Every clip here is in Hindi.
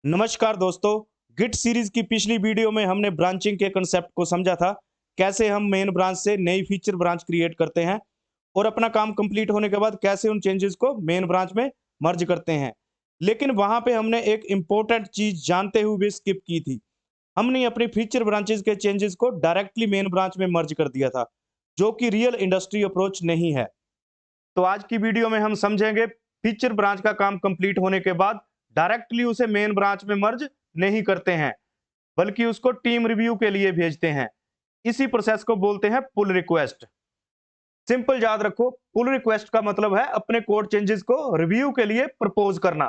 नमस्कार दोस्तों। गिट सीरीज की पिछली वीडियो में हमने ब्रांचिंग के कंसेप्ट को समझा था। कैसे हम मेन ब्रांच से नई फीचर ब्रांच क्रिएट करते हैं और अपना काम कंप्लीट होने के बाद कैसे उन चेंजेस को मेन ब्रांच में मर्ज करते हैं। लेकिन वहां पे हमने एक इंपॉर्टेंट चीज जानते हुए स्किप की थी। हमने अपनी फीचर ब्रांचेस के चेंजेस को डायरेक्टली मेन ब्रांच में मर्ज कर दिया था, जो कि रियल इंडस्ट्री अप्रोच नहीं है। तो आज की वीडियो में हम समझेंगे फीचर ब्रांच का काम कंप्लीट होने के बाद डायरेक्टली उसे मेन ब्रांच में मर्ज नहीं करते हैं, बल्कि उसको टीम रिव्यू के लिए भेजते हैं। इसी प्रोसेस को बोलते हैं पुल रिक्वेस्ट। सिंपल याद रखो, पुल रिक्वेस्ट का मतलब है अपने कोड चेंजेस को रिव्यू के लिए प्रपोज करना,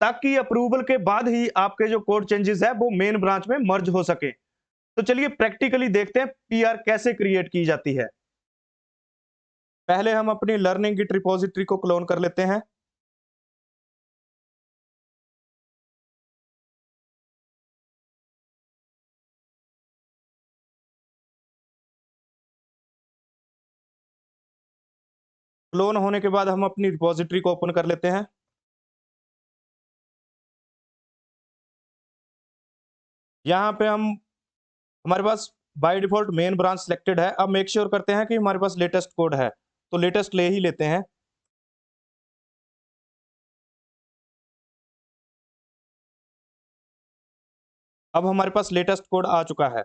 ताकि अप्रूवल के बाद ही आपके जो कोड चेंजेस है वो मेन ब्रांच में मर्ज हो सके। तो चलिए प्रैक्टिकली देखते हैं पीआर कैसे क्रिएट की जाती है। पहले हम अपनी लर्निंग गिट रिपोजिटरी को क्लोन कर लेते हैं। क्लोन होने के बाद हम अपनी रिपोजिटरी को ओपन कर लेते हैं। यहाँ पे हम हमारे पास by default main branch selected है। अब मेक श्योर करते हैं कि हमारे पास लेटेस्ट कोड है, तो लेटेस्ट ले ही लेते हैं। अब हमारे पास लेटेस्ट कोड आ चुका है।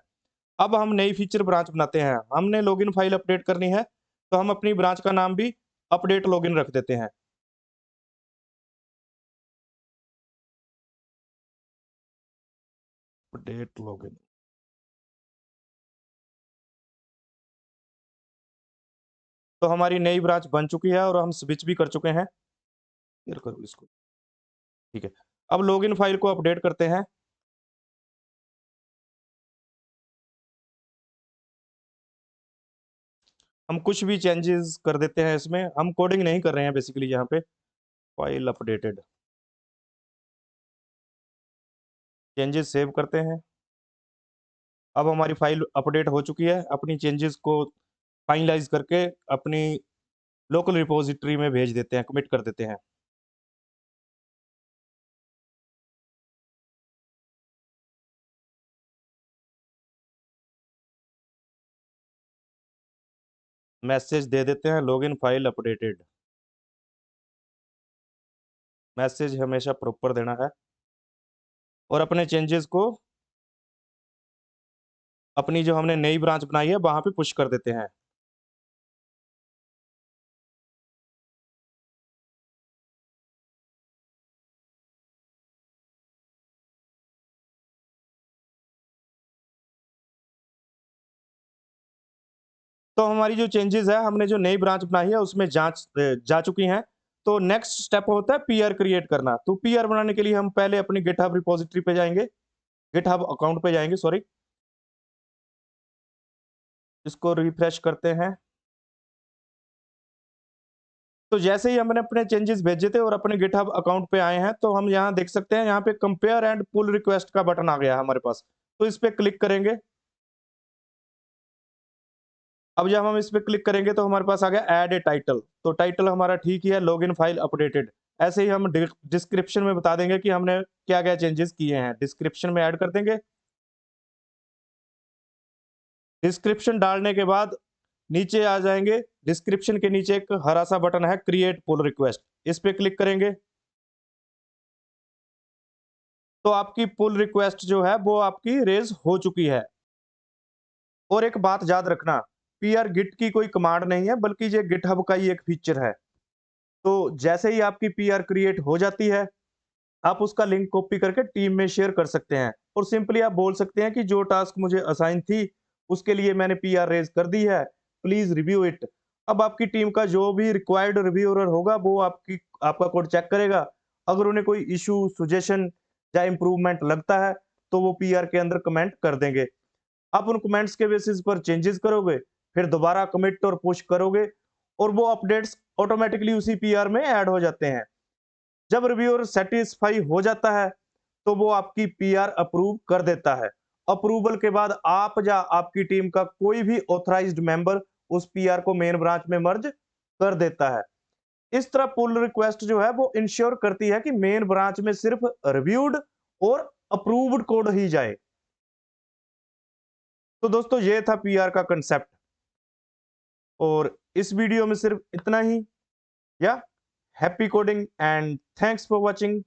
अब हम नई फीचर ब्रांच बनाते हैं। हमने लॉगिन फाइल अपडेट करनी है, तो हम अपनी ब्रांच का नाम भी अपडेट लॉगिन रख देते हैं। Update login. तो हमारी नई ब्रांच बन चुकी है और हम स्विच भी कर चुके हैं। क्लियर करो इसको। ठीक है। अब लॉगिन फाइल को अपडेट करते हैं। हम कुछ भी चेंजेस कर देते हैं इसमें। हम कोडिंग नहीं कर रहे हैं बेसिकली यहाँ पे। फाइल अपडेटेड, चेंजेस सेव करते हैं। अब हमारी फाइल अपडेट हो चुकी है। अपनी चेंजेस को फाइनलाइज करके अपनी लोकल रिपोजिटरी में भेज देते हैं, कमिट कर देते हैं। मैसेज दे देते हैं लॉगिन फाइल अपडेटेड। मैसेज हमेशा प्रॉपर देना है और अपने चेंजेस को अपनी जो हमने नई ब्रांच बनाई है वहां पे पुश कर देते हैं। तो हमारी जो चेंजेस है, हमने जो नई ब्रांच बनाई है उसमें जा चुकी हैं। तो नेक्स्ट स्टेप होता है पीआर क्रिएट करना। तो पीआर बनाने के लिए हम पहले अपनी गिटहब रिपोजिटरी पे जाएंगे, गिटहब अकाउंट पे जाएंगे, सॉरी। इसको रिफ्रेश करते हैं। तो जैसे ही हमने अपने चेंजेस भेजे थे और अपने गिटहब अकाउंट पे आए हैं, तो हम यहाँ देख सकते हैं, यहाँ पे कंपेयर एंड पुल रिक्वेस्ट का बटन आ गया है हमारे पास। तो इस पे क्लिक करेंगे। अब जब हम इस पे क्लिक करेंगे तो हमारे पास आ गया ऐड ए टाइटल। तो टाइटल हमारा ठीक ही है, लॉगिन फाइल अपडेटेड। ऐसे ही हम डिस्क्रिप्शन में बता देंगे कि हमने क्या क्या चेंजेस किए हैं, डिस्क्रिप्शन में ऐड कर देंगे। डिस्क्रिप्शन डालने के बाद नीचे आ जाएंगे। डिस्क्रिप्शन के नीचे एक हरा सा बटन है क्रिएट पुल रिक्वेस्ट, इस पे क्लिक करेंगे। तो आपकी पुल रिक्वेस्ट जो है वो आपकी रेज हो चुकी है। और एक बात याद रखना, पीआर गिट की कोई कमांड नहीं है, बल्कि ये गिटहब का ही एक फीचर है। तो जैसे ही आपकी पीआर क्रिएट हो जाती है, आप उसका लिंक कॉपी करके टीम में शेयर कर सकते हैं और सिंपली आप बोल सकते हैं कि जो टास्क मुझे असाइन थी उसके लिए मैंने पीआर रेज कर दी है, प्लीज रिव्यू इट। अब आपकी टीम का जो भी रिक्वायर्ड रिव्यूअर होगा वो आपका कोड चेक करेगा। अगर उन्हें कोई इशू, सुजेशन या इंप्रूवमेंट लगता है तो वो पीआर के अंदर कमेंट कर देंगे। आप उन कमेंट्स के बेसिस पर चेंजेस करोगे, फिर दोबारा कमिट और पुश करोगे और वो अपडेट्स ऑटोमेटिकली उसी पीआर में ऐड हो जाते हैं। जब रिव्यूअर सेटिस्फाई हो जाता है तो वो आपकी पीआर अप्रूव कर देता है। अप्रूवल के बाद आप या आपकी टीम का कोई भी ऑथराइज्ड मेंबर उस पीआर को मेन ब्रांच में मर्ज कर देता है। इस तरह पुल रिक्वेस्ट जो है वो इंश्योर करती है कि मेन ब्रांच में सिर्फ रिव्यूड और अप्रूव्ड कोड ही जाए। तो दोस्तों ये था पीआर का कंसेप्ट, और इस वीडियो में सिर्फ इतना ही। या happy coding and thanks for watching.